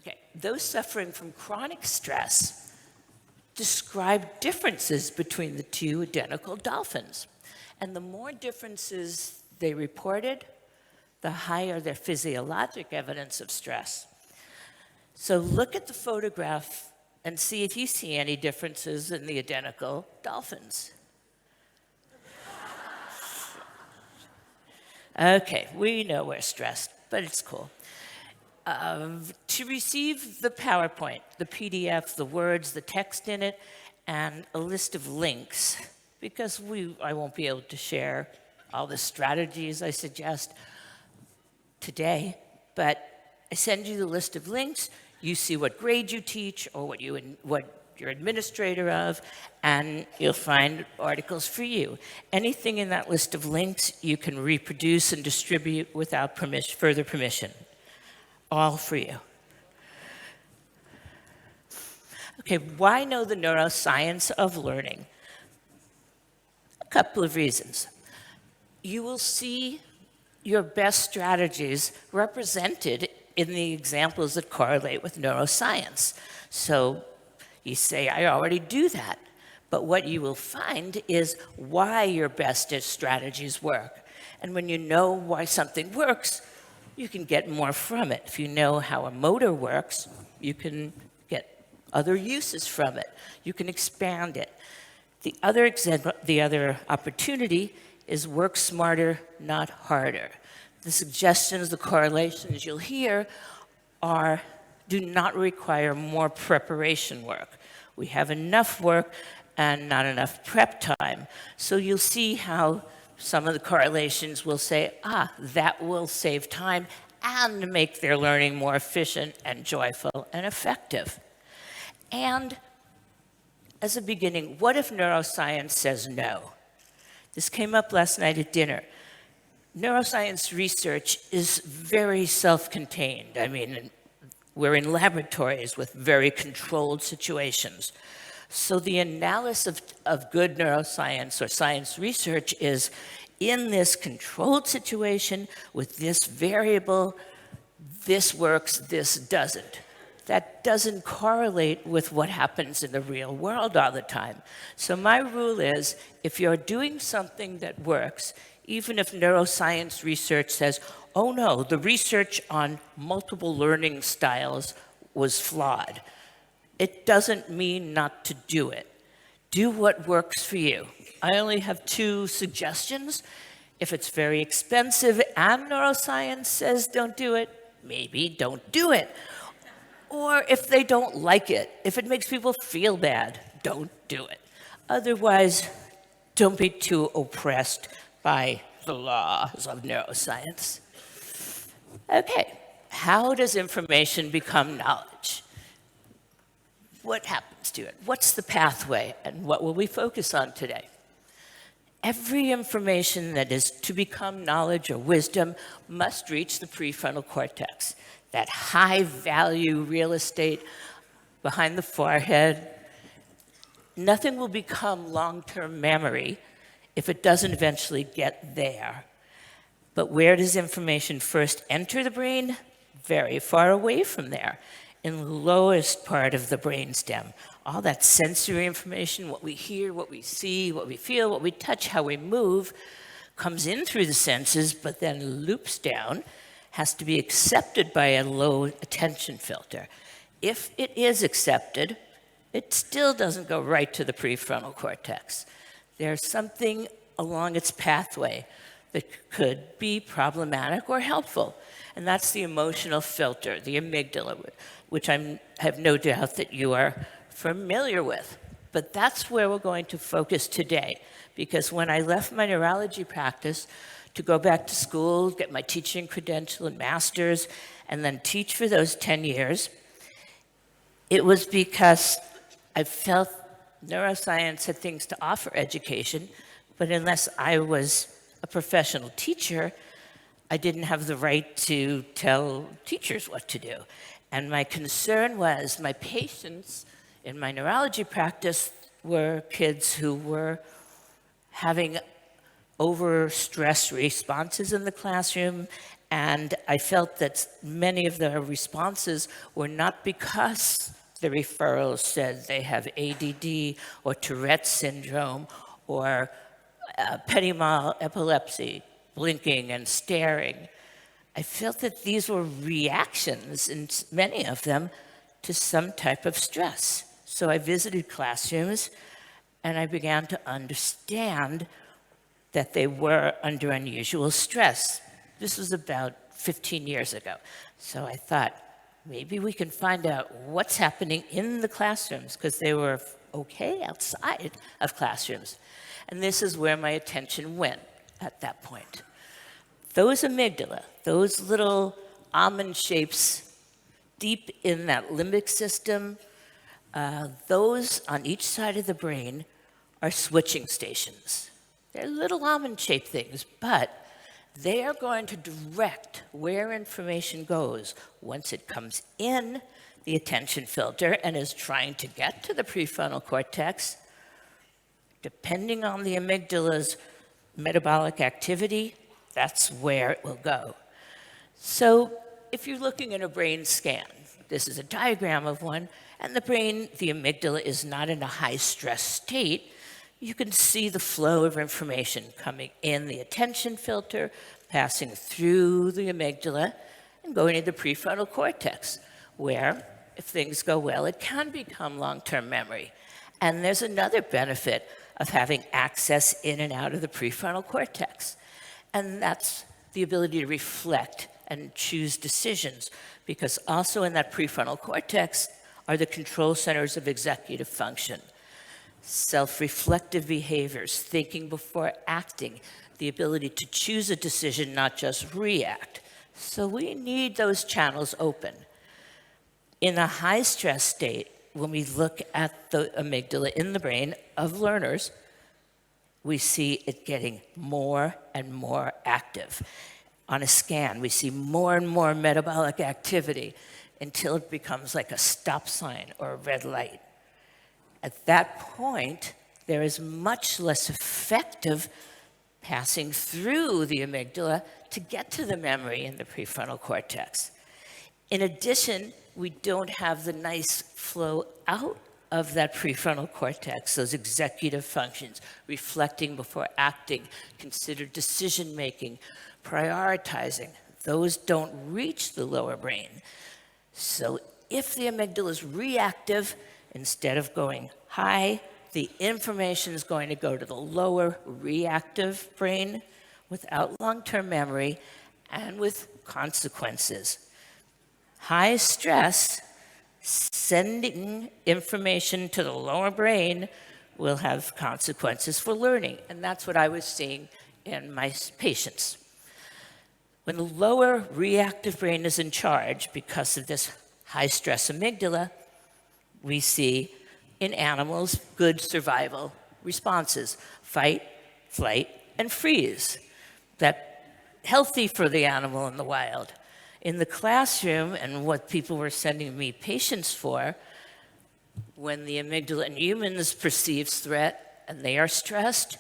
Okay, those suffering from chronic stress describe differences between the two identical dolphins. And the more differences they reported, the higher their physiologic evidence of stress. So look at the photograph and see if you see any differences in the identical dolphins. Okay, we know we're stressed, but it's cool. To receive the PowerPoint, the PDF, the words, the text in it, and a list of links, because I won't be able to share all the strategies I suggest today, but I send you the list of links, you see what grade you teach or what you're administrator of, and you'll find articles for you. Anything in that list of links you can reproduce and distribute without further permission. All for you. Okay, why know the neuroscience of learning? A couple of reasons. You will see your best strategies represented in the examples that correlate with neuroscience. So you say, I already do that. But what you will find is why your best strategies work. And when you know why something works, you can get more from it. If you know how a motor works, you can get other uses from it. You can expand it. The other opportunity is work smarter, not harder. The suggestions, the correlations you'll hear do not require more preparation work. We have enough work and not enough prep time. So you'll see how some of the correlations will say, that will save time and make their learning more efficient and joyful and effective. And as a beginning, what if neuroscience says no? This came up last night at dinner. Neuroscience research is very self-contained. I mean, we're in laboratories with very controlled situations. So the analysis of good neuroscience or science research is in this controlled situation with this variable, this works, this doesn't. That doesn't correlate with what happens in the real world all the time. So my rule is, if you're doing something that works, even if neuroscience research says, oh no, the research on multiple learning styles was flawed, it doesn't mean not to do it. Do what works for you. I only have 2 suggestions. If it's very expensive and neuroscience says don't do it, maybe don't do it. Or if they don't like it, if it makes people feel bad, don't do it. Otherwise, don't be too oppressed by the laws of neuroscience. Okay, how does information become knowledge? What happens to it? What's the pathway, and what will we focus on today? Every information that is to become knowledge or wisdom must reach the prefrontal cortex, that high-value real estate behind the forehead. Nothing will become long-term memory if it doesn't eventually get there. But where does information first enter the brain? Very far away from there, in the lowest part of the brainstem. All that sensory information, what we hear, what we see, what we feel, what we touch, how we move, comes in through the senses, but then loops down, has to be accepted by a low attention filter. If it is accepted, it still doesn't go right to the prefrontal cortex. There's something along its pathway that could be problematic or helpful, and that's the emotional filter, the amygdala, which I have no doubt that you are familiar with. But that's where we're going to focus today, because when I left my neurology practice to go back to school, get my teaching credential and master's, and then teach for those 10 years, it was because I felt neuroscience had things to offer education, but unless I was a professional teacher, I didn't have the right to tell teachers what to do. And my concern was my patients in my neurology practice were kids who were having over-stress responses in the classroom And I felt that many of the responses were not because the referrals said they have ADD or Tourette syndrome or petit mal epilepsy, blinking and staring. I felt that these were reactions, and many of them, to some type of stress. So I visited classrooms and I began to understand that they were under unusual stress. This was about 15 years ago. So I thought, maybe we can find out what's happening in the classrooms, because they were okay outside of classrooms. And this is where my attention went at that point. Those amygdala, those little almond shapes deep in that limbic system, those on each side of the brain are switching stations. They're little almond-shaped things, but they are going to direct where information goes once it comes in the attention filter and is trying to get to the prefrontal cortex. Depending on the amygdala's metabolic activity, that's where it will go. So if you're looking at a brain scan, this is a diagram of one, and the brain, the amygdala, is not in a high-stress state. You can see the flow of information coming in the attention filter, passing through the amygdala, and going to the prefrontal cortex, where, if things go well, it can become long-term memory. And there's another benefit of having access in and out of the prefrontal cortex, and that's the ability to reflect and choose decisions, because also in that prefrontal cortex are the control centers of executive function. Self-reflective behaviors, thinking before acting, the ability to choose a decision, not just react. So we need those channels open. In a high-stress state, when we look at the amygdala in the brain of learners, we see it getting more and more active. On a scan, we see more and more metabolic activity until it becomes like a stop sign or a red light. At that point, there is much less effective passing through the amygdala to get to the memory in the prefrontal cortex. In addition, we don't have the nice flow out of that prefrontal cortex, those executive functions, reflecting before acting, considered decision-making, prioritizing. Those don't reach the lower brain. So if the amygdala is reactive, instead of going high, the information is going to go to the lower reactive brain without long-term memory and with consequences. High stress, sending information to the lower brain, will have consequences for learning. And that's what I was seeing in my patients. When the lower reactive brain is in charge because of this high-stress amygdala, we see in animals good survival responses: fight, flight, and freeze. That's healthy for the animal in the wild. In the classroom, and what people were sending me patients for, when the amygdala in humans perceives threat and they are stressed,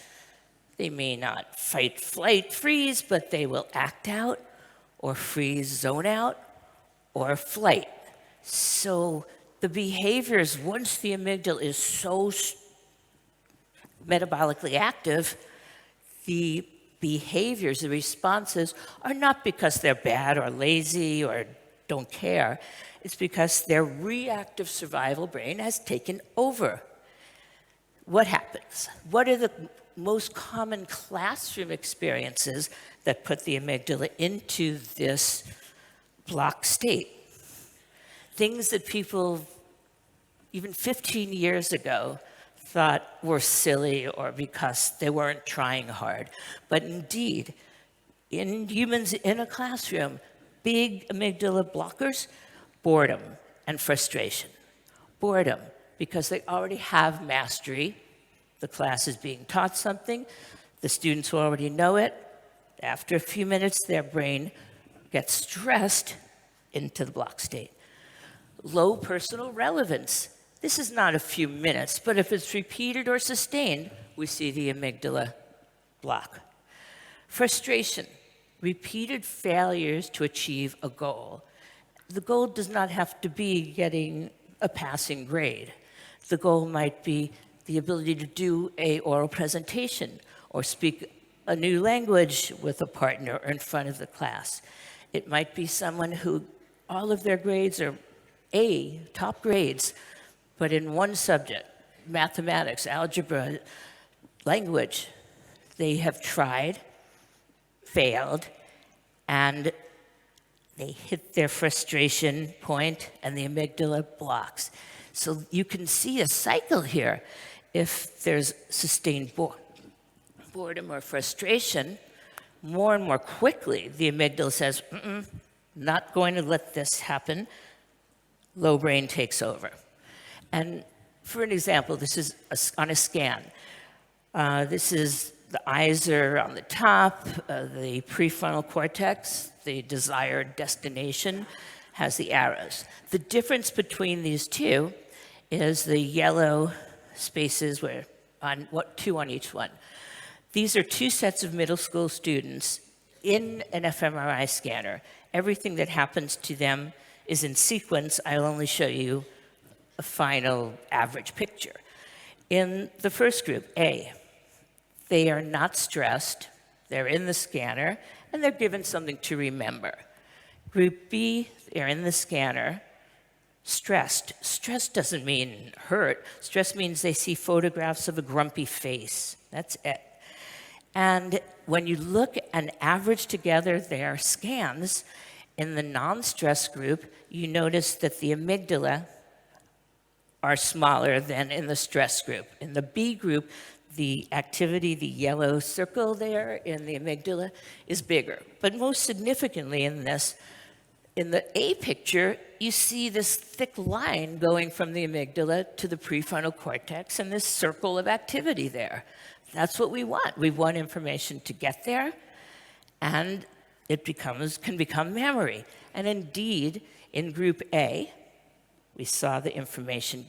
they may not fight, flight, freeze, but they will act out or freeze, zone out, or flight. So the behaviors, once the amygdala is so metabolically active, the behaviors, the responses, are not because they're bad or lazy or don't care. It's because their reactive survival brain has taken over. What happens? What are the most common classroom experiences that put the amygdala into this blocked state? Things that people, even 15 years ago, thought were silly or because they weren't trying hard. But indeed, in humans in a classroom, big amygdala blockers: boredom and frustration. Boredom, because they already have mastery. The class is being taught something. The students already know it. After a few minutes, their brain gets stressed into the block state. Low personal relevance. This is not a few minutes, but if it's repeated or sustained, we see the amygdala block. Frustration. repeated failures to achieve a goal. The goal does not have to be getting a passing grade. The goal might be the ability to do an oral presentation or speak a new language with a partner or in front of the class. It might be someone who all of their grades are A, top grades, but in one subject, mathematics, algebra, language, they have tried, failed, and they hit their frustration point and the amygdala blocks. So you can see a cycle here. If there's sustained boredom or frustration, more and more quickly the amygdala says, not going to let this happen. Low brain takes over. And for an example, this is on a scan. This is the eyes are on the top, the prefrontal cortex, the desired destination, has the arrows. The difference between these two is the yellow spaces where two on each one. These are two sets of middle school students in an fMRI scanner. Everything that happens to them is in sequence. I'll only show you a final average picture. In the first group, A, they are not stressed, they're in the scanner, and they're given something to remember. Group B, they're in the scanner, stressed. Stress doesn't mean hurt. Stress means they see photographs of a grumpy face. That's it. And when you look and average together their scans, in the non-stress group, you notice that the amygdala are smaller than in the stress group. In the B group, the activity, the yellow circle there in the amygdala, is bigger. But most significantly in this, in the A picture, you see this thick line going from the amygdala to the prefrontal cortex and this circle of activity there. That's what we want. We want information to get there, and it can become memory. And indeed, in group A, we saw the information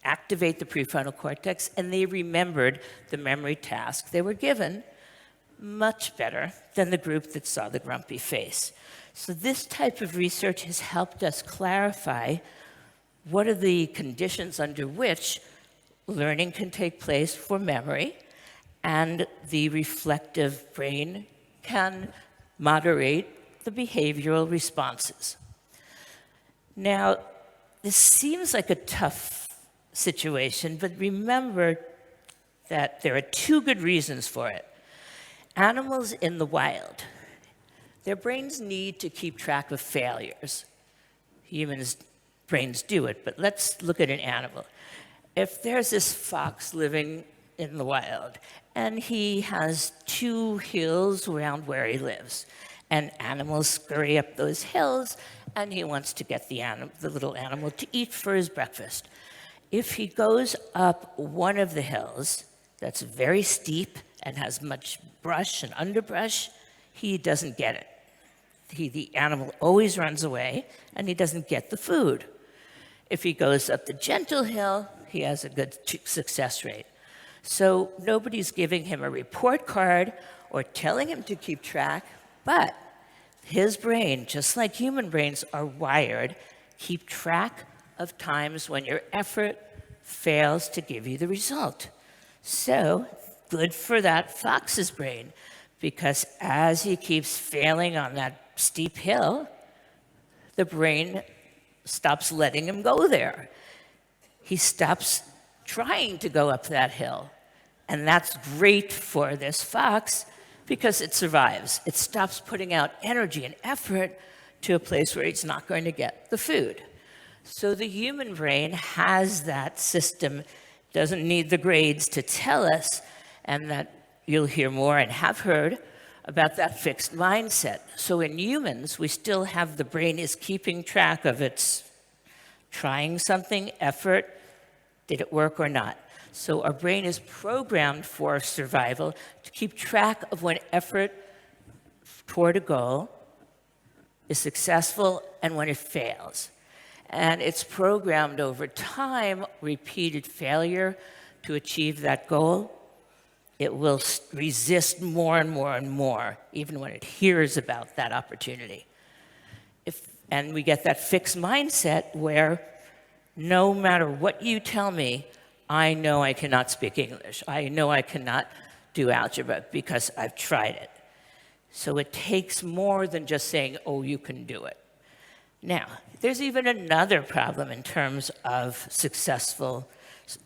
activate the prefrontal cortex, and they remembered the memory task they were given much better than the group that saw the grumpy face. So this type of research has helped us clarify what are the conditions under which learning can take place for memory, and the reflective brain can moderate the behavioral responses. Now, this seems like a tough situation, but remember that there are two good reasons for it. Animals in the wild, their brains need to keep track of failures. Humans' brains do it, but let's look at an animal. If there's this fox living in the wild, and he has two hills around where he lives, and animals scurry up those hills, and he wants to get the little animal to eat for his breakfast. If he goes up one of the hills that's very steep and has much brush and underbrush, he doesn't get it. The animal always runs away, and he doesn't get the food. If he goes up the gentle hill, he has a good success rate. So nobody's giving him a report card or telling him to keep track, but his brain, just like human brains are wired, keep track of times when your effort fails to give you the result. So good for that fox's brain, because as he keeps failing on that steep hill, the brain stops letting him go there. He stops trying to go up that hill. And that's great for this fox because it survives. It stops putting out energy and effort to a place where it's not going to get the food. So the human brain has that system, doesn't need the grades to tell us, and that you'll hear more and have heard about that fixed mindset. So in humans, we still have the brain is keeping track of its trying something, effort, did it work or not? So our brain is programmed for survival to keep track of when effort toward a goal is successful and when it fails. And it's programmed over time, repeated failure to achieve that goal it will resist more and more and more, even when it hears about that opportunity. And we get that fixed mindset where no matter what you tell me, I know I cannot speak English. I know I cannot do algebra because I've tried it. So it takes more than just saying, oh, you can do it. Now, there's even another problem in terms of successful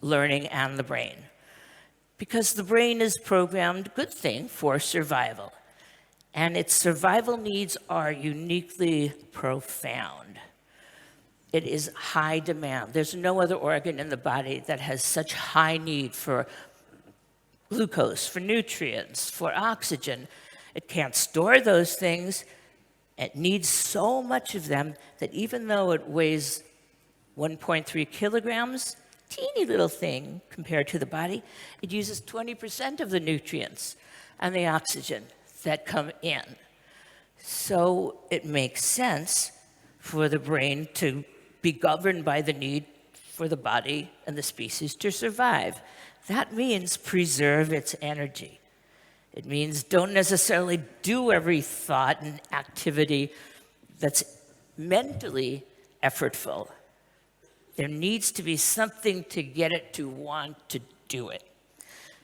learning and the brain. Because the brain is programmed, good thing, for survival. And its survival needs are uniquely profound. It is high demand. There's no other organ in the body that has such high need for glucose, for nutrients, for oxygen. It can't store those things. It needs so much of them that even though it weighs 1.3 kilograms, teeny little thing compared to the body, it uses 20% of the nutrients and the oxygen that come in. So it makes sense for the brain to be governed by the need for the body and the species to survive. That means preserve its energy. It means don't necessarily do every thought and activity that's mentally effortful. There needs to be something to get it to want to do it.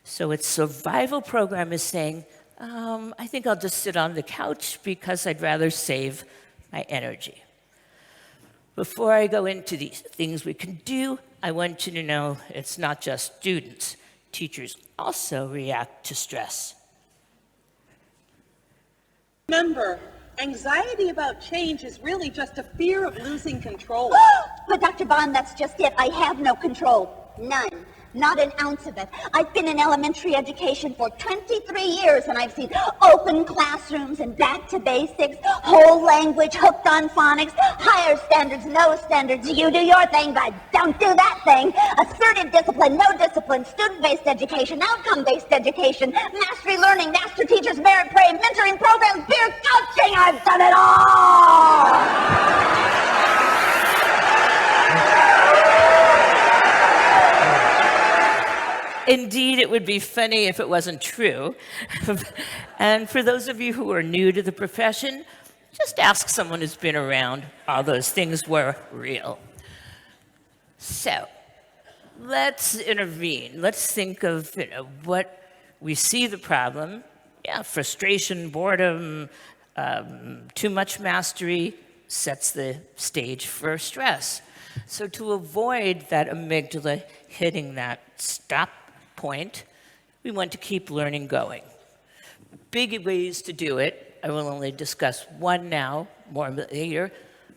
So its survival program is saying, I think I'll just sit on the couch because I'd rather save my energy. Before I go into these things we can do, I want you to know it's not just students. Teachers also react to stress. Remember, anxiety about change is really just a fear of losing control. But Dr. Bond, that's just it. I have no control. None. Not an ounce of it. I've been in elementary education for 23 years, and I've seen open classrooms and back to basics, whole language, hooked on phonics, higher standards, no standards. You do your thing, but don't do that thing. Assertive discipline, no discipline, student-based education, outcome-based education, mastery learning, master teachers, merit parade, mentoring programs, peer coaching. I've done it all! Indeed, it would be funny if it wasn't true. And for those of you who are new to the profession, just ask someone who's been around. All those things were real. So let's intervene. Let's think of what we see the problem. Yeah, frustration, boredom, too much mastery sets the stage for stress. So to avoid that amygdala hitting that stop point, we want to keep learning going. Big ways to do it, I will only discuss one now, more later.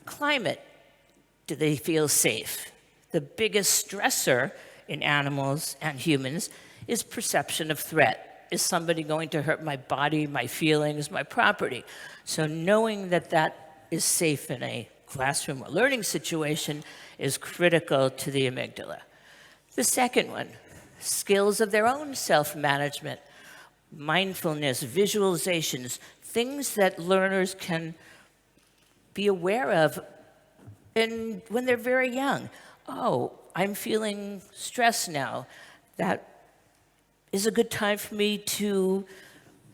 Climate. Do they feel safe? The biggest stressor in animals and humans is perception of threat. Is somebody going to hurt my body, my feelings, my property? So knowing that that is safe in a classroom or learning situation is critical to the amygdala. The second one, skills of their own self-management, mindfulness, visualizations, things that learners can be aware of when they're very young. Oh, I'm feeling stressed now. That is a good time for me to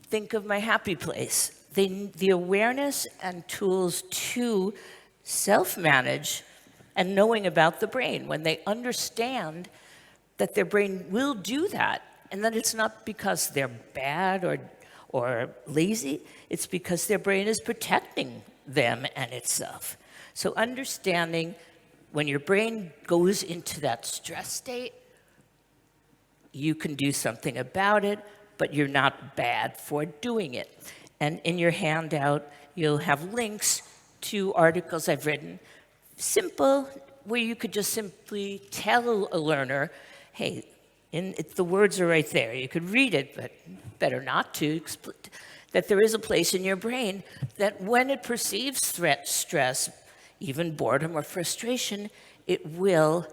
think of my happy place. The awareness and tools to self-manage and knowing about the brain, when they understand that their brain will do that, and that it's not because they're bad or lazy, it's because their brain is protecting them and itself. So understanding when your brain goes into that stress state, you can do something about it, but you're not bad for doing it. And in your handout, you'll have links to articles I've written, simple, where you could just simply tell a learner, hey, the words are right there. You could read it, but better not to, that there is a place in your brain that when it perceives threat, stress, even boredom or frustration, it will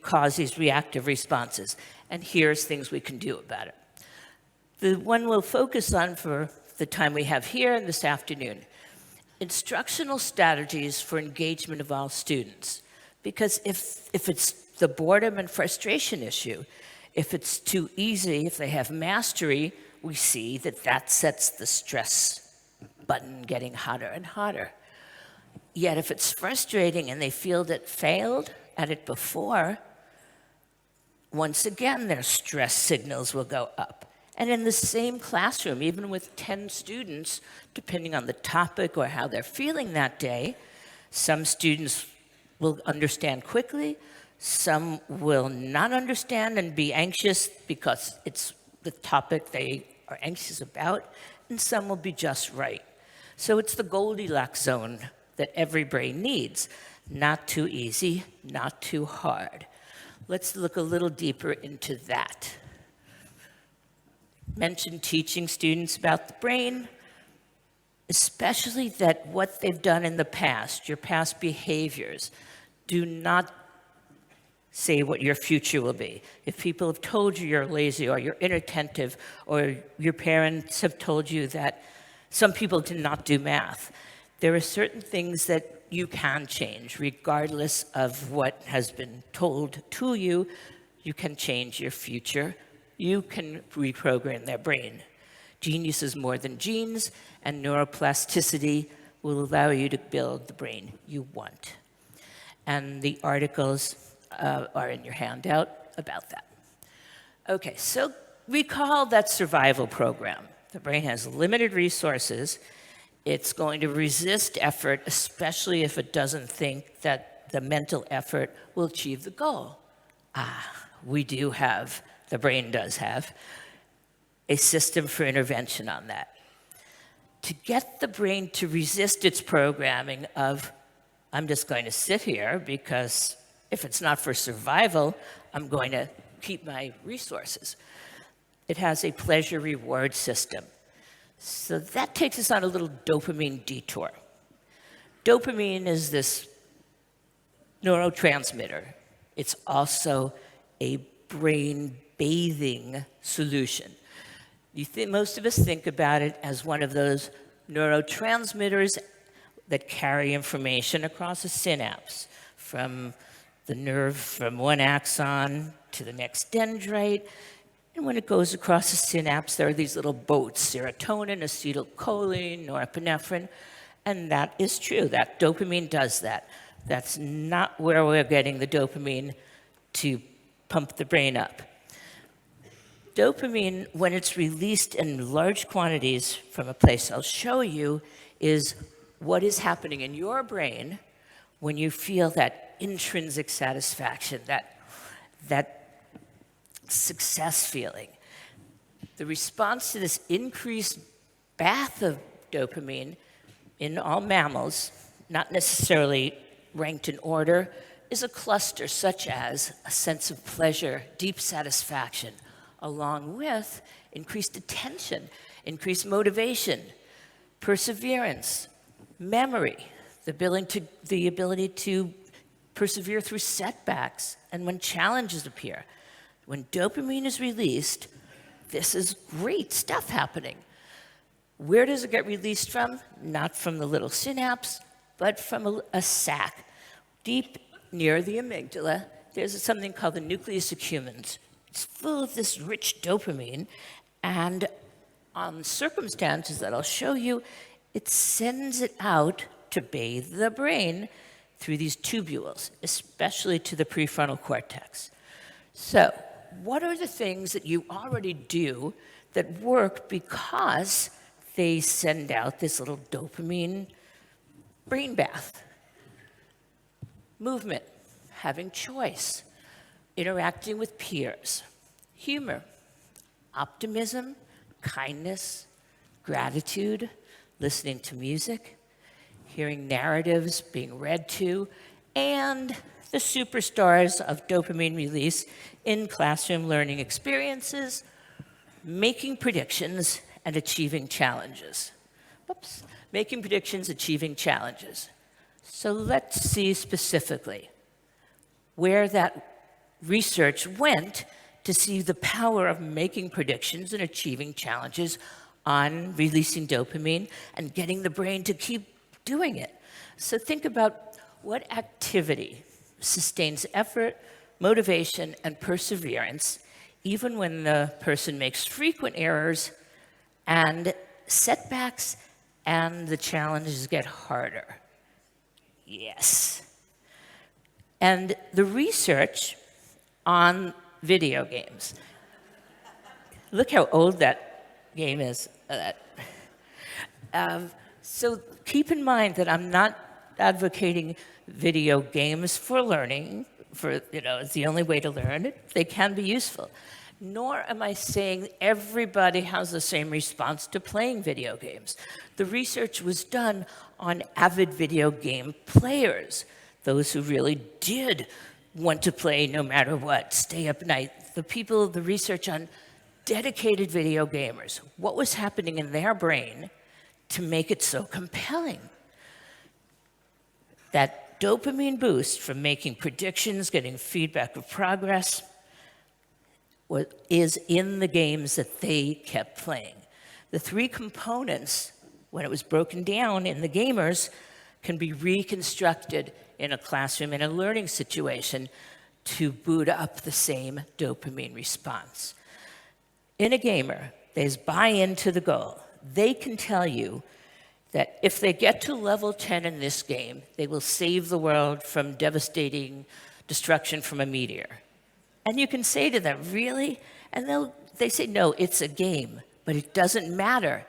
cause these reactive responses. And here's things we can do about it. The one we'll focus on for the time we have here and this afternoon, instructional strategies for engagement of all students. Because if it's the boredom and frustration issue, If it's too easy, if they have mastery, we see that that sets the stress button getting hotter and hotter. Yet if it's frustrating and they feel that failed at it before, once again, their stress signals will go up. And in the same classroom, even with 10 students, depending on the topic or how they're feeling that day, some students will understand quickly, some will not understand and be anxious because it's the topic they are anxious about, and some will be just right. So it's the Goldilocks zone that every brain needs. Not too easy, not too hard. Let's look a little deeper into that. Mentioned teaching students about the brain, especially that what they've done in the past, your past behaviors, do not say what your future will be. If people have told you you're lazy or you're inattentive or your parents have told you that some people did not do math, there are certain things that you can change regardless of what has been told to you. You can change your future. You can reprogram their brain. Genius is more than genes, and neuroplasticity will allow you to build the brain you want. And the articles are in your handout about that. Okay, so recall that survival program. The brain has limited resources. It's going to resist effort, especially if it doesn't think that the mental effort will achieve the goal. We do have, the brain does have, a system for intervention on that. To get the brain to resist its programming of, I'm just going to sit here because if it's not for survival, I'm going to keep my resources. It has a pleasure reward system. So that takes us on a little dopamine detour. Dopamine is this neurotransmitter. It's also a brain bathing solution. Most of us think about it as one of those neurotransmitters that carry information across a synapse from the nerve from one axon to the next dendrite. And when it goes across the synapse, there are these little boats, serotonin, acetylcholine, norepinephrine, and that is true. That dopamine does that. That's not where we're getting the dopamine to pump the brain up. Dopamine, when it's released in large quantities from a place I'll show you, is what is happening in your brain when you feel that intrinsic satisfaction, that success feeling. The response to this increased bath of dopamine in all mammals, not necessarily ranked in order, is a cluster such as a sense of pleasure, deep satisfaction, along with increased attention, increased motivation, perseverance, memory, the ability to persevere through setbacks and when challenges appear. When dopamine is released, this is great stuff happening. Where does it get released from? Not from the little synapse, but from a sac. Deep near the amygdala, there's something called the nucleus accumbens. It's full of this rich dopamine, and on circumstances that I'll show you, it sends it out to bathe the brain through these tubules, especially to the prefrontal cortex. So, what are the things that you already do that work because they send out this little dopamine brain bath? Movement, having choice, interacting with peers, humor, optimism, kindness, gratitude, listening to music, hearing narratives being read to, and the superstars of dopamine release in classroom learning experiences, making predictions and achieving challenges. Making predictions, achieving challenges. So let's see specifically where that research went to see the power of making predictions and achieving challenges on releasing dopamine and getting the brain to keep doing it. So think about what activity sustains effort, motivation, and perseverance even when the person makes frequent errors and setbacks and the challenges get harder. Yes. And the research on video games. Look how old that game is. So keep in mind that I'm not advocating video games for learning, it's the only way to learn it. They can be useful. Nor am I saying everybody has the same response to playing video games. The research was done on avid video game players, those who really did want to play no matter what, stay up night. The research on dedicated video gamers, what was happening in their brain to make it so compelling? That dopamine boost from making predictions, getting feedback of progress, is in the games that they kept playing. The three components, when it was broken down in the gamers, can be reconstructed in a classroom, in a learning situation, to boot up the same dopamine response. In a gamer, there's buy-in to the goal. They can tell you that if they get to level 10 in this game, they will save the world from devastating destruction from a meteor. And you can say to them, really? And they say, no, it's a game, but it doesn't matter.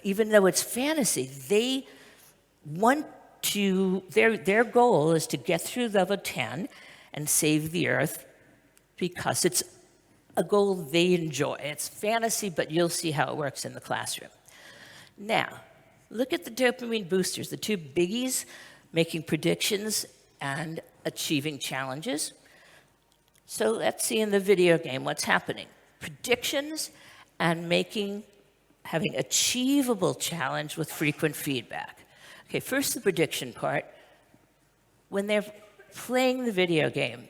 Even though it's fantasy, they want to, their goal is to get through level 10 and save the Earth because it's a goal they enjoy. It's fantasy, but you'll see how it works in the classroom. Now, look at the dopamine boosters, the two biggies, making predictions and achieving challenges. So let's see in the video game what's happening. Predictions and having achievable challenge with frequent feedback. Okay, first the prediction part. When they're playing the video game,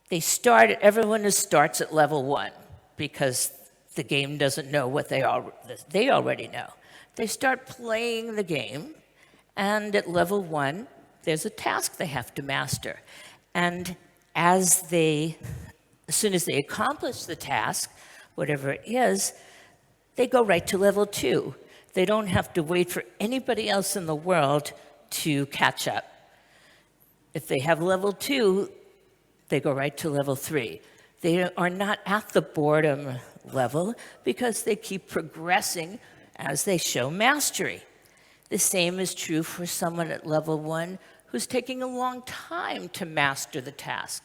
everyone starts at level 1 because the game doesn't know what they already know. They start playing the game, and at level 1, there's a task they have to master. And as soon as they accomplish the task, whatever it is, they go right to level 2. They don't have to wait for anybody else in the world to catch up. If they have level 2, they go right to level 3. They are not at the boredom level because they keep progressing as they show mastery. The same is true for someone at level 1 who's taking a long time to master the task.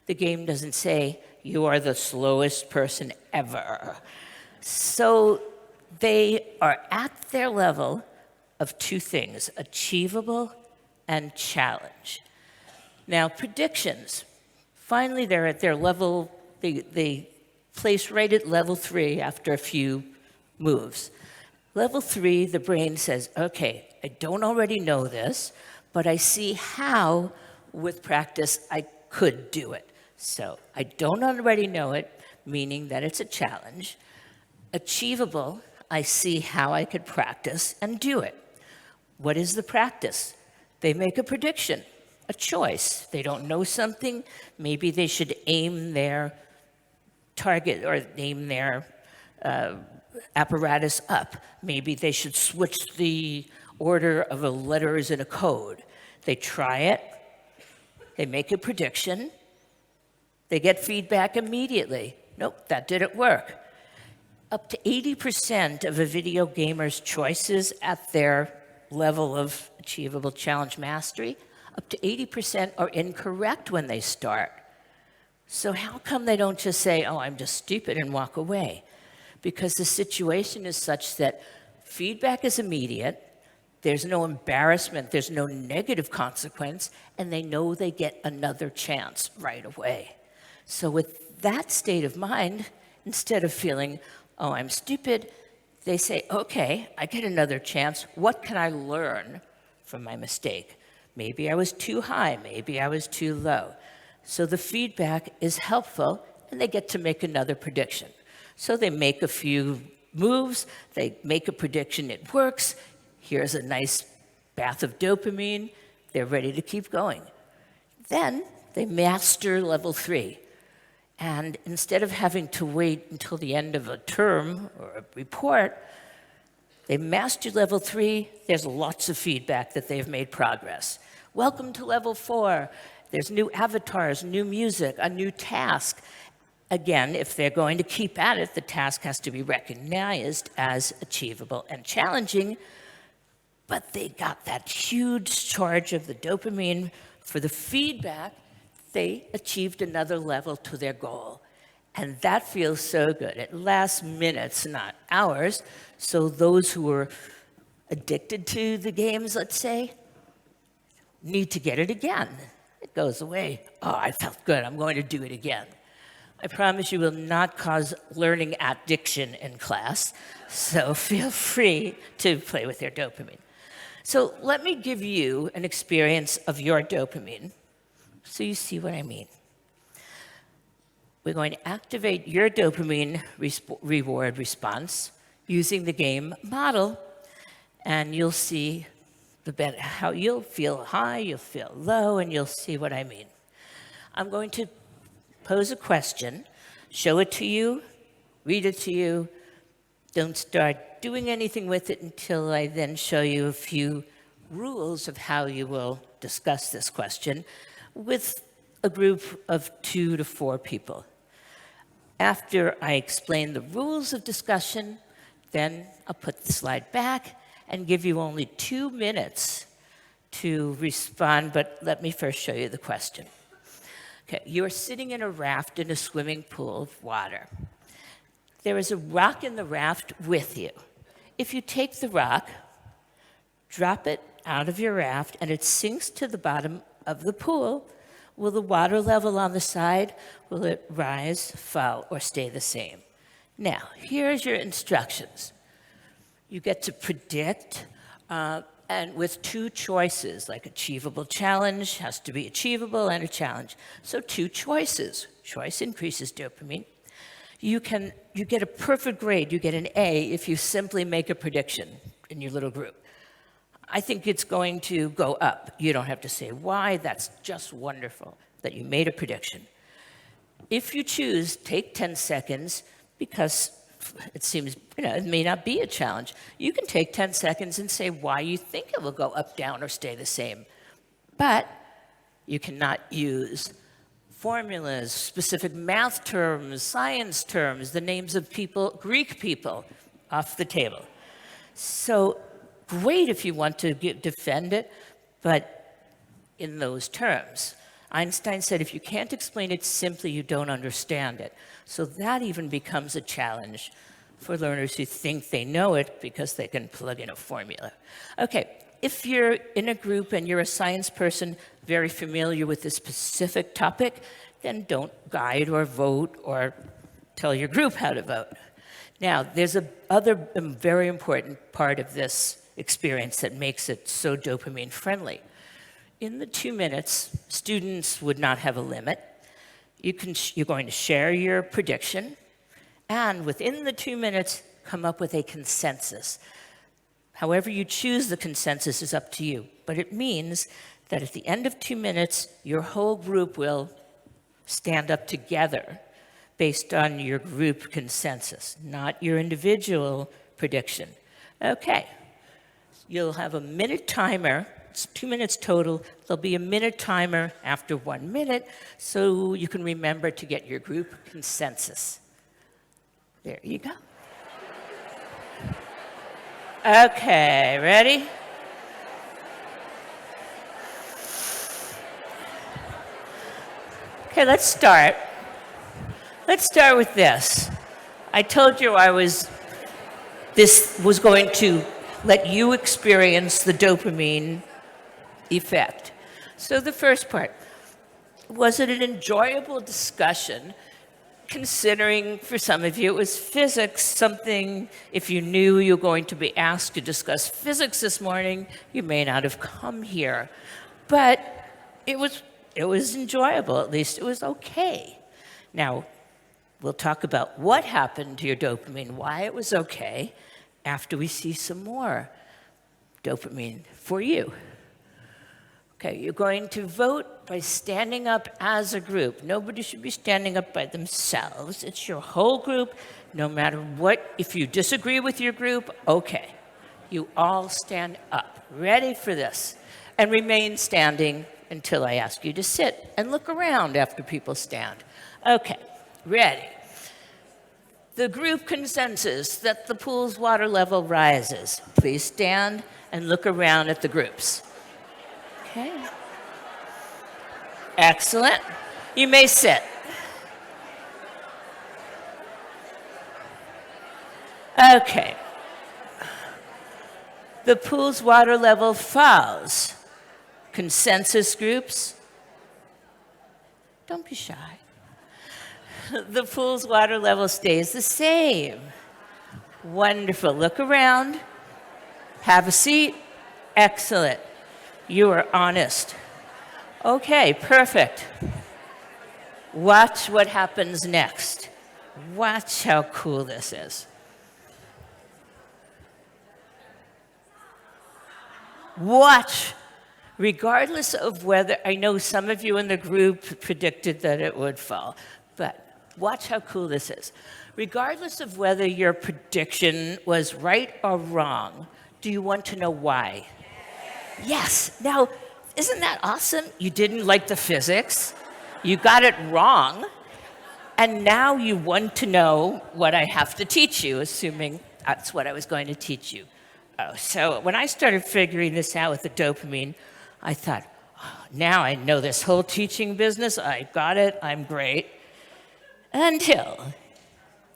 The game doesn't say, you are the slowest person ever. So they are at their level of two things, achievable and challenge. Now, predictions. Finally, they're at their level, they place right at level 3 after a few moves. Level 3, the brain says, okay, I don't already know this, but I see how, with practice, I could do it. So I don't already know it, meaning that it's a challenge. Achievable, I see how I could practice and do it. What is the practice? They make a prediction, a choice. They don't know something. Maybe they should aim their target or aim their apparatus up. Maybe they should switch the order of the letters in a code. They try it. They make a prediction. They get feedback immediately. Nope, that didn't work. Up to 80% of a video gamer's choices at their level of achievable challenge mastery, up to 80% are incorrect when they start. So how come they don't just say, oh, I'm just stupid and walk away? Because the situation is such that feedback is immediate, there's no embarrassment, there's no negative consequence, and they know they get another chance right away. So with that state of mind, instead of feeling, oh, I'm stupid, they say, okay, I get another chance. What can I learn from my mistake? Maybe I was too high, maybe I was too low. So the feedback is helpful, and they get to make another prediction. So they make a few moves, they make a prediction, it works. Here's a nice bath of dopamine. They're ready to keep going. Then they master level 3. And instead of having to wait until the end of a term or a report, they mastered level 3. There's lots of feedback that they've made progress. Welcome to level 4. There's new avatars, new music, a new task. Again, if they're going to keep at it, the task has to be recognized as achievable and challenging. But they got that huge charge of the dopamine for the feedback. They achieved another level to their goal. And that feels so good. It lasts minutes, not hours. So those who are addicted to the games, let's say, need to get it again. It goes away. Oh, I felt good. I'm going to do it again. I promise you will not cause learning addiction in class. So feel free to play with your dopamine. So let me give you an experience of your dopamine so you see what I mean. We're going to activate your dopamine reward response using the game model, and you'll see how you'll feel high, you'll feel low, and you'll see what I mean. I'm going to pose a question, show it to you, read it to you. Don't start doing anything with it until I then show you a few rules of how you will discuss this question with a group of 2 to 4 people. After I explain the rules of discussion, then I'll put the slide back and give you only 2 minutes to respond, but let me first show you the question. Okay, you're sitting in a raft in a swimming pool of water. There is a rock in the raft with you. If you take the rock, drop it out of your raft, and it sinks to the bottom of the pool, will the water level on the side, will it rise, fall, or stay the same? Now, here's your instructions. You get to predict, and with 2 choices, like achievable challenge has to be achievable and a challenge. So 2 choices. Choice increases dopamine. You get a perfect grade, you get an A if you simply make a prediction in your little group. I think it's going to go up. You don't have to say why. That's just wonderful that you made a prediction. If you choose, take 10 seconds, because it seems, it may not be a challenge. You can take 10 seconds and say why you think it will go up, down, or stay the same. But you cannot use formulas, specific math terms, science terms, the names of people, Greek people, off the table. So great if you want to defend it, but in those terms. Einstein said if you can't explain it simply, you don't understand it. So that even becomes a challenge for learners who think they know it because they can plug in a formula. Okay, if you're in a group and you're a science person very familiar with this specific topic, then don't guide or vote or tell your group how to vote. Now, there's other very important part of this experience that makes it so dopamine friendly. In the 2 minutes, students would not have a limit. You're going to share your prediction, and within the 2 minutes, come up with a consensus. However you choose the consensus is up to you, but it means that at the end of 2 minutes, your whole group will stand up together based on your group consensus, not your individual prediction. Okay. You'll have a minute timer. It's 2 minutes total. There'll be a minute timer after 1 minute, so you can remember to get your group consensus. There you go. Okay, ready? Okay, let's start. Let's start with this. I told you this was going to let you experience the dopamine effect. So the first part, was it an enjoyable discussion, considering for some of you it was physics, something, if you knew you were going to be asked to discuss physics this morning, you may not have come here. But it was enjoyable, at least it was okay. Now, we'll talk about what happened to your dopamine, why it was okay, after we see some more dopamine for you. Okay, you're going to vote by standing up as a group. Nobody should be standing up by themselves. It's your whole group, no matter what. If you disagree with your group, okay. You all stand up. Ready for this? And remain standing until I ask you to sit and look around after people stand. Okay, ready. The group consensus that the pool's water level rises. Please stand and look around at the groups. Okay. Excellent. You may sit. Okay. The pool's water level falls. Consensus groups, don't be shy. The pool's water level stays the same. Wonderful. Look around. Have a seat. Excellent. You are honest. Okay, perfect. Watch what happens next. Watch how cool this is. Watch. Regardless of whether, I know some of you in the group predicted that it would fall, but watch how cool this is. Regardless of whether your prediction was right or wrong, do you want to know why? Yes. Now, isn't that awesome? You didn't like the physics, you got it wrong, and now you want to know what I have to teach you, assuming that's what I was going to teach you. Oh, so when I started figuring this out with the dopamine, I thought, oh, now I know this whole teaching business. I got it. I'm great. Until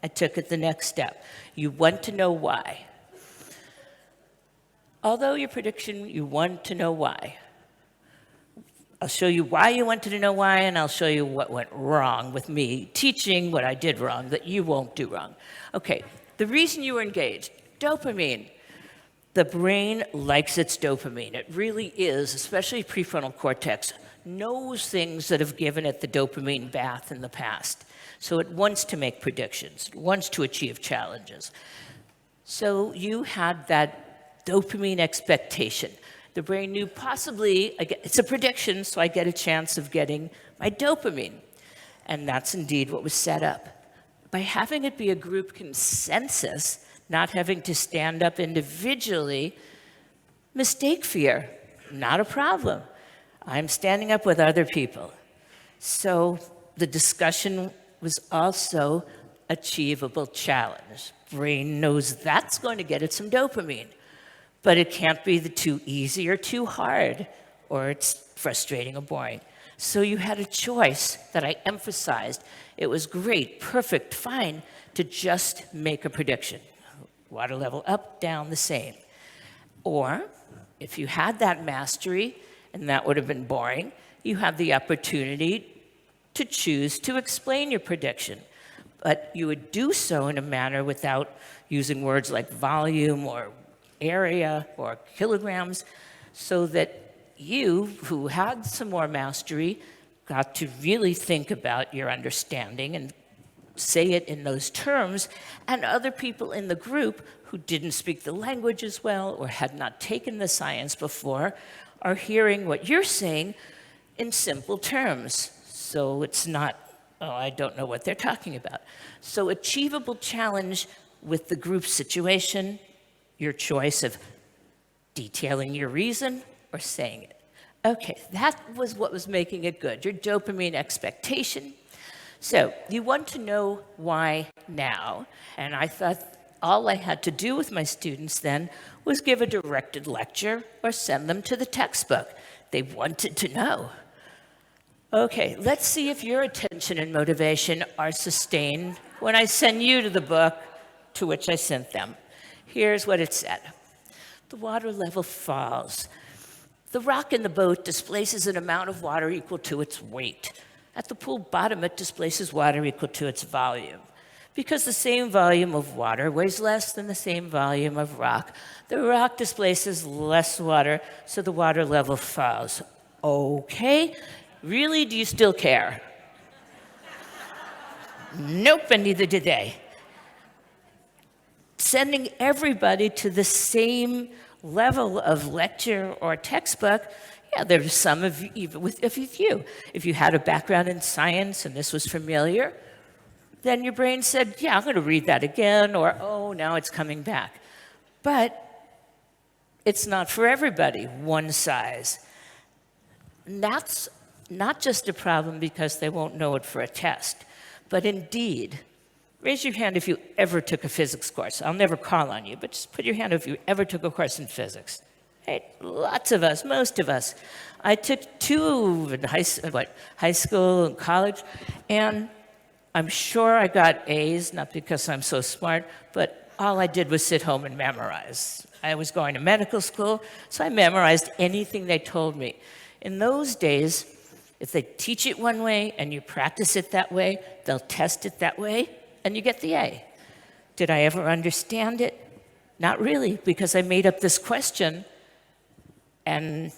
I took it the next step. You want to know why. Although your prediction, you want to know why. I'll show you why you wanted to know why, and I'll show you what went wrong with me teaching what I did wrong that you won't do wrong. Okay, the reason you were engaged, dopamine. The brain likes its dopamine. It really is, especially prefrontal cortex, knows things that have given it the dopamine bath in the past. So it wants to make predictions, it wants to achieve challenges. So you had that dopamine expectation. The brain knew possibly, it's a prediction, so I get a chance of getting my dopamine. And that's indeed what was set up. By having it be a group consensus, not having to stand up individually, mistake fear, not a problem. I'm standing up with other people. So the discussion was also achievable challenge. Brain knows that's going to get it some dopamine, but it can't be too easy or too hard, or it's frustrating or boring. So you had a choice that I emphasized. It was great, perfect, fine to just make a prediction. Water level up, down, the same. Or if you had that mastery, and that would have been boring, you have the opportunity to choose to explain your prediction. But you would do so in a manner without using words like volume or area or kilograms, so that you, who had some more mastery, got to really think about your understanding and say it in those terms, and other people in the group who didn't speak the language as well or had not taken the science before are hearing what you're saying in simple terms. So it's not, oh, I don't know what they're talking about. So achievable challenge with the group situation, your choice of detailing your reason or saying it. Okay, that was what was making it good, your dopamine expectation. So you want to know why now, and I thought all I had to do with my students then was give a directed lecture or send them to the textbook. They wanted to know. Okay, let's see if your attention and motivation are sustained when I send you to the book to which I sent them. Here's what it said. The water level falls. The rock in the boat displaces an amount of water equal to its weight. At the pool bottom, it displaces water equal to its volume. Because the same volume of water weighs less than the same volume of rock, the rock displaces less water, so the water level falls. Okay, really, do you still care? Nope, and neither did they. Sending everybody to the same level of lecture or textbook, Yeah, there's some of you, even with you. If you had a background in science and this was familiar, then your brain said, yeah, I'm going to read that again, or, oh, now it's coming back. But it's not for everybody, one size. And that's not just a problem because they won't know it for a test, but indeed, raise your hand if you ever took a physics course. I'll never call on you, but just put your hand if you ever took a course in physics. Hey, lots of us, most of us. I took 2 in high school and college, and I'm sure I got A's, not because I'm so smart, but all I did was sit home and memorize. I was going to medical school, so I memorized anything they told me. In those days, if they teach it one way and you practice it that way, they'll test it that way, and you get the A. Did I ever understand it? Not really, because I made up this question, and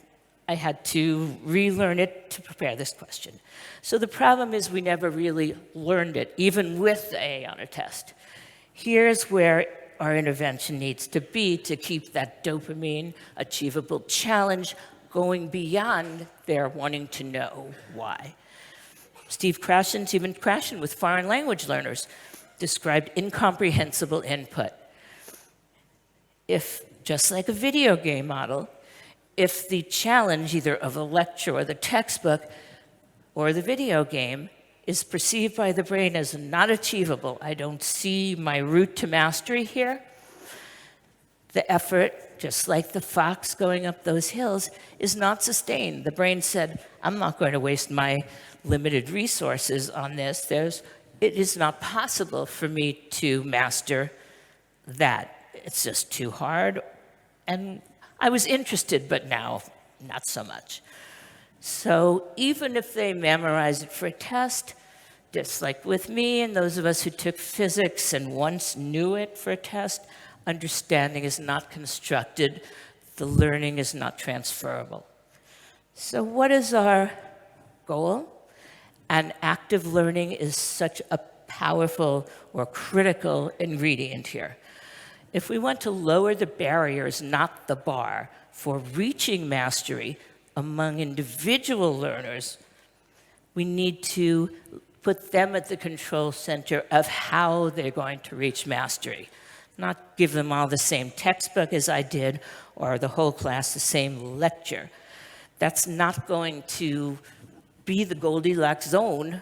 I had to relearn it to prepare this question. So the problem is we never really learned it, even with the A on a test. Here's where our intervention needs to be to keep that dopamine achievable challenge going beyond their wanting to know why. Steve Krashen's even Krashen with foreign language learners described incomprehensible input. If, just like a video game model, if the challenge either of a lecture or the textbook or the video game is perceived by the brain as not achievable, I don't see my route to mastery here, the effort, just like the fox going up those hills, is not sustained. The brain said, I'm not going to waste my limited resources on this. It is not possible for me to master that. It's just too hard. And I was interested, but now not so much. So even if they memorize it for a test, just like with me and those of us who took physics and once knew it for a test, understanding is not constructed, the learning is not transferable. So what is our goal? And active learning is such a powerful or critical ingredient here. If we want to lower the barriers, not the bar, for reaching mastery among individual learners, we need to put them at the control center of how they're going to reach mastery. Not give them all the same textbook as I did, or the whole class the same lecture. That's not going to be the Goldilocks zone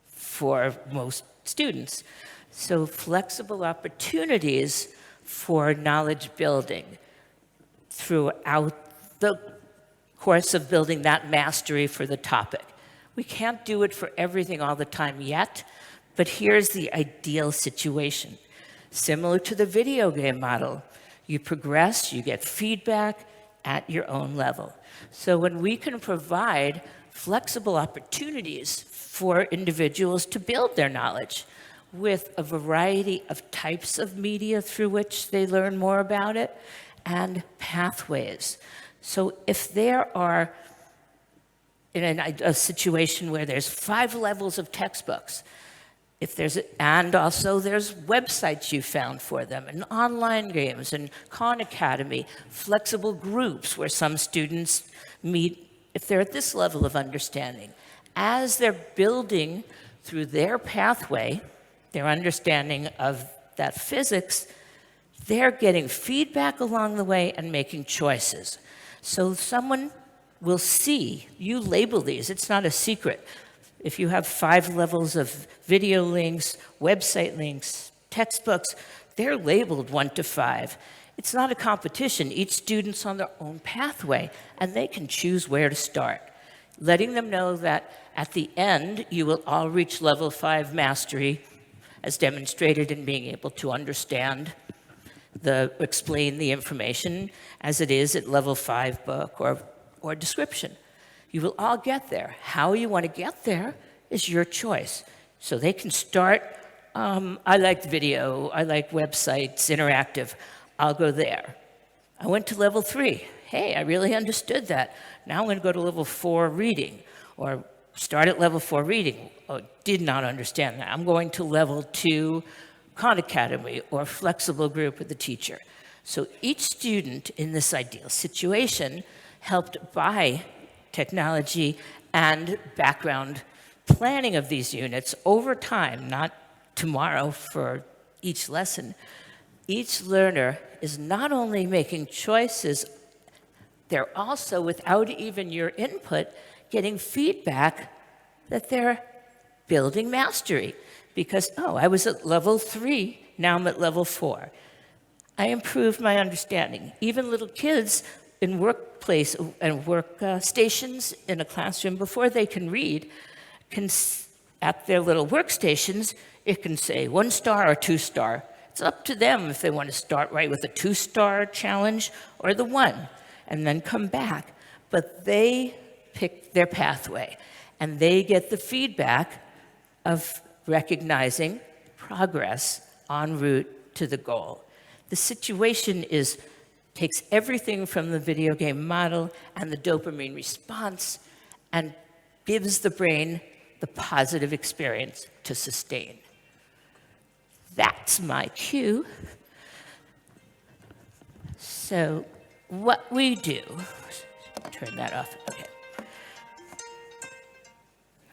for most students. So flexible opportunities for knowledge building throughout the course of building that mastery for the topic. We can't do it for everything all the time yet, but here's the ideal situation. Similar to the video game model, you progress, you get feedback at your own level. So when we can provide flexible opportunities for individuals to build their knowledge with a variety of types of media through which they learn more about it and pathways. So if there are, in a situation where there's 5 levels of textbooks, and also there's websites you found for them, and online games, and Khan Academy, flexible groups where some students meet, if they're at this level of understanding. As they're building through their pathway, their understanding of that physics, they're getting feedback along the way and making choices. So someone will see, you label these, it's not a secret. If you have 5 levels of video links, website links, textbooks, they're labeled 1 to 5. It's not a competition. Each student's on their own pathway, and they can choose where to start. Letting them know that at the end, you will all reach level 5 mastery, as demonstrated in being able to understand explain the information as it is at level 5 book or description. You will all get there. How you want to get there is your choice. So they can start, I like video, I like websites, interactive, I'll go there. I went to level 3. Hey, I really understood that. Now I'm going to go to level 4 reading, or start at level 4 reading. Oh, did not understand that. I'm going to level 2 Khan Academy or flexible group with the teacher. So each student in this ideal situation helped by technology and background planning of these units over time, not tomorrow for each lesson. Each learner is not only making choices, they're also, without even your input, getting feedback that they're building mastery. Because, oh, I was at level 3, now I'm at level 4. I improved my understanding. Even little kids in workplace and work stations in a classroom, before they can read, at their little workstations, it can say 1 star or 2 star. It's up to them if they want to start right with a 2-star challenge or the 1, and then come back. But they pick their pathway, and they get the feedback of recognizing progress en route to the goal. The situation takes everything from the video game model and the dopamine response and gives the brain the positive experience to sustain. That's my cue. So what we do, turn that off, okay.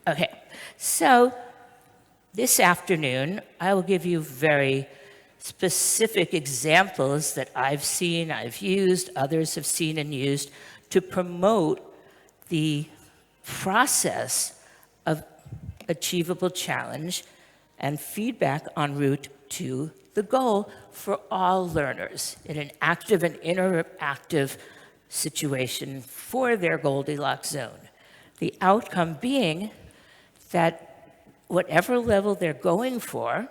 Okay, so this afternoon, I will give you very specific examples that I've seen, I've used, others have seen and used to promote the process of achievable challenge and feedback en route to the goal for all learners in an active and interactive situation for their Goldilocks zone. The outcome being that whatever level they're going for,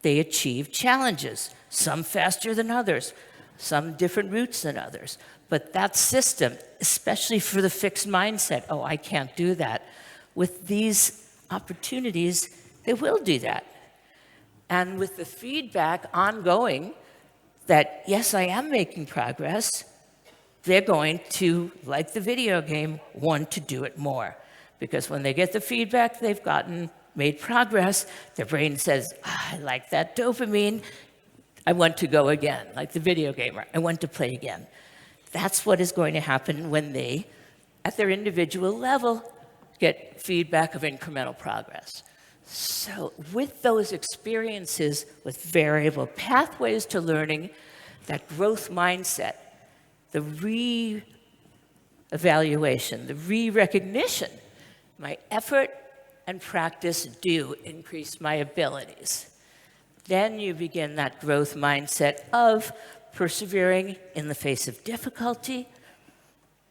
they achieve challenges, some faster than others, some different routes than others. But that system, especially for the fixed mindset, oh, I can't do that, with these opportunities, they will do that. And with the feedback ongoing that, yes, I am making progress, they're going to, like the video game, want to do it more. Because when they get the feedback they've made progress, their brain says, I like that dopamine, I want to go again, like the video gamer, I want to play again. That's what is going to happen when they, at their individual level, get feedback of incremental progress. So with those experiences, with variable pathways to learning, that growth mindset, the re-evaluation, the re-recognition, my effort and practice do increase my abilities. Then you begin that growth mindset of persevering in the face of difficulty,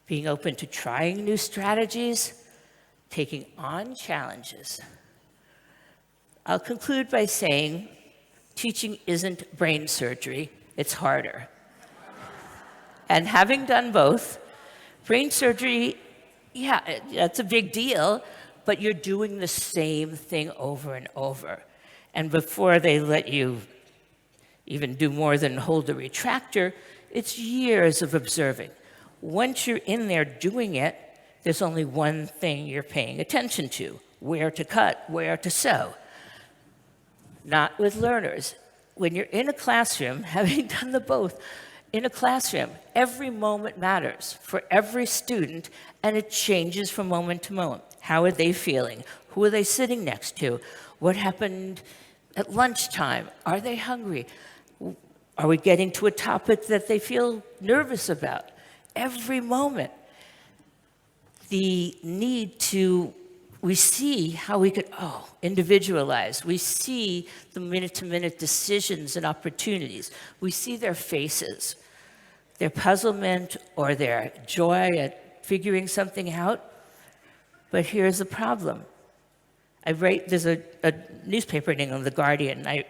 being open to trying new strategies, taking on challenges. I'll conclude by saying teaching isn't brain surgery, it's harder. And having done both, brain surgery, yeah, that's a big deal, but you're doing the same thing over and over. And before they let you even do more than hold a retractor, it's years of observing. Once you're in there doing it, there's only one thing you're paying attention to: where to cut, where to sew. Not with learners. When you're in a classroom, having done the both, in a classroom, every moment matters for every student, and it changes from moment to moment. How are they feeling? Who are they sitting next to? What happened at lunchtime? Are they hungry? Are we getting to a topic that they feel nervous about? Every moment. The need to, we see how we could, individualize. We see the minute-to-minute decisions and opportunities. We see their faces, their puzzlement or their joy at figuring something out. But here's the problem. There's a newspaper in England, The Guardian, I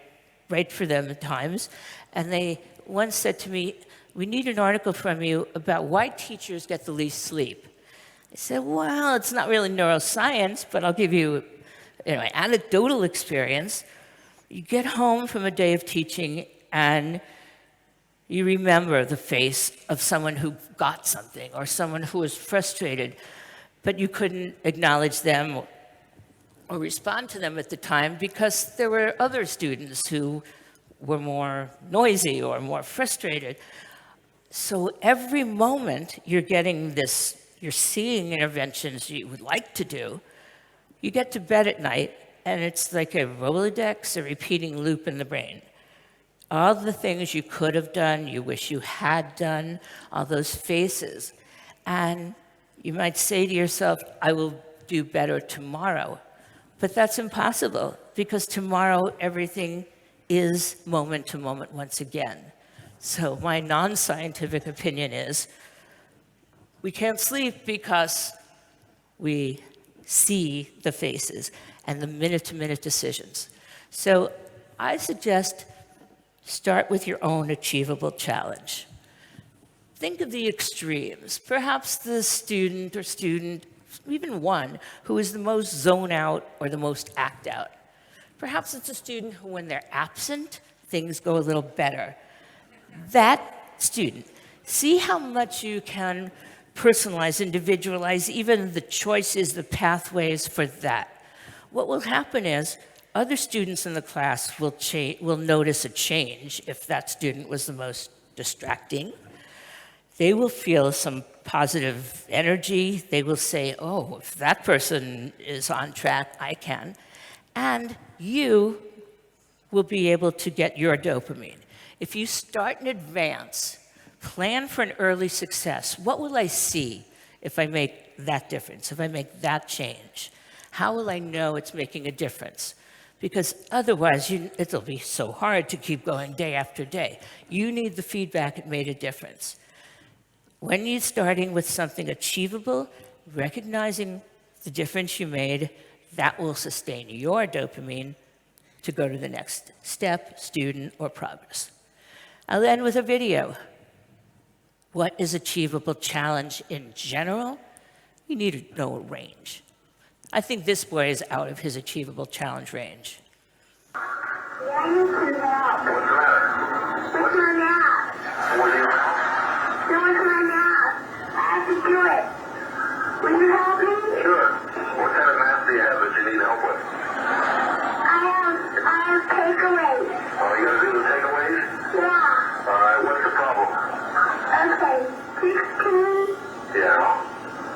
write for them at times, and they once said to me, we need an article from you about why teachers get the least sleep. I said, well, it's not really neuroscience, but I'll give you anecdotal experience. You get home from a day of teaching and you remember the face of someone who got something or someone who was frustrated, but you couldn't acknowledge them or respond to them at the time because there were other students who were more noisy or more frustrated. So every moment you're getting this, you're seeing interventions you would like to do, you get to bed at night, and it's like a Rolodex, a repeating loop in the brain. All the things you could have done, you wish you had done, all those faces. And you might say to yourself, I will do better tomorrow. But that's impossible, because tomorrow everything is moment to moment once again. So my non-scientific opinion is we can't sleep because we see the faces and the minute-to-minute decisions. So I suggest start with your own achievable challenge. Think of the extremes. Perhaps the student, even one, who is the most zone out or the most act out. Perhaps it's a student who, when they're absent, things go a little better. That student, see how much you can personalize, individualize, even the choices, the pathways for that. What will happen is other students in the class will notice a change if that student was the most distracting. They will feel some positive energy. They will say, oh, if that person is on track, I can. And you will be able to get your dopamine. If you start in advance, plan for an early success. What will I see if I make that difference, if I make that change? How will I know it's making a difference? Because otherwise, it'll be so hard to keep going day after day. You need the feedback it made a difference. When you're starting with something achievable, recognizing the difference you made, that will sustain your dopamine to go to the next step, student, or progress. I'll end with a video. What is achievable challenge in general? You need to know a range. I think this boy is out of his achievable challenge range. Why you come back? What's the matter? What's my math? What do you have? No, it's my math. I have to do it. Will you help me? Sure. What kind of math do you have that you need help with? I have takeaways. Oh, you gotta do the takeaways? Yeah. All right, what's the problem? Okay, 16. Yeah.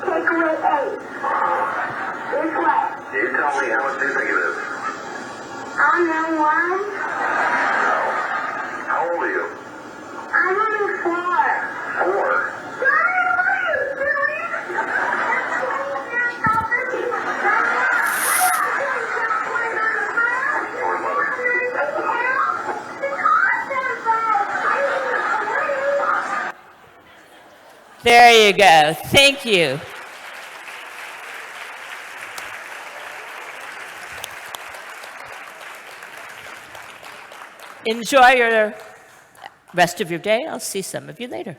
Take away 8. This way. You tell me, how much do you think it is? I don't know, 1. No. How old are you? I'm only 4. 4? There you go. Thank you. Enjoy your rest of your day. I'll see some of you later.